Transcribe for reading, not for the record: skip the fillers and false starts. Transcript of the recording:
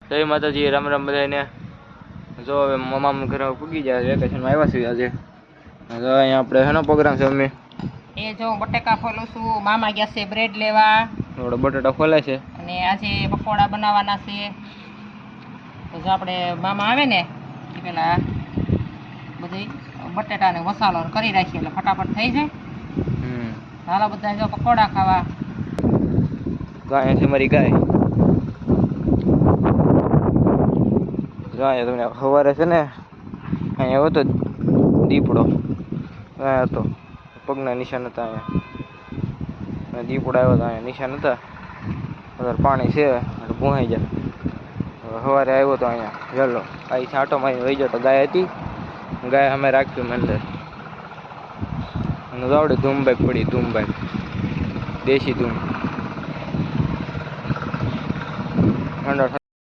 જય માતાજી, રામ રામ બધાને. જો હવે મામાના ઘરે પૂગી જાય, વેકેશનમાં આવ્યા છીએ આજે. તો અહીંયા આપણે શેનો પ્રોગ્રામ છે મમ્મી? એ જો બટેકા ફોલું છું, મામા ગયા છે બ્રેડ લેવા. થોડો બટેટા ખોલે છે અને આજે પકોડા બનાવવાના છે. તો જો આપણે મામા આવે ને એ પેલા બધી બટેટાને મસાલો કરી રાખીએ એટલે ફટાફટ થઈ જાય. હાલો બધા જો પકોડા ખાવા. ગાય છે મારી ગાય. ગાય તમને સવારે છે ને અહીંયા આવ્યો તો દીપડો, અહીંયા હતો, પગના નિશાન હતા અહીંયા. દીપડો આવ્યો હતો, અહીંયા નિશાન હતા. વધારે પાણી છે એટલે ભૂહાઈ જાય. સવારે આવ્યો હતો અહીંયા વહેલો, અહીં છાંટો મારી વહી જતો. ગાય હતી, ગાય અમે રાખ્યું મેં અંદર. અને આવડે ધૂમ બાઈક પડી, ધૂમ બાઈક દેશી ધૂમ. ઠંડો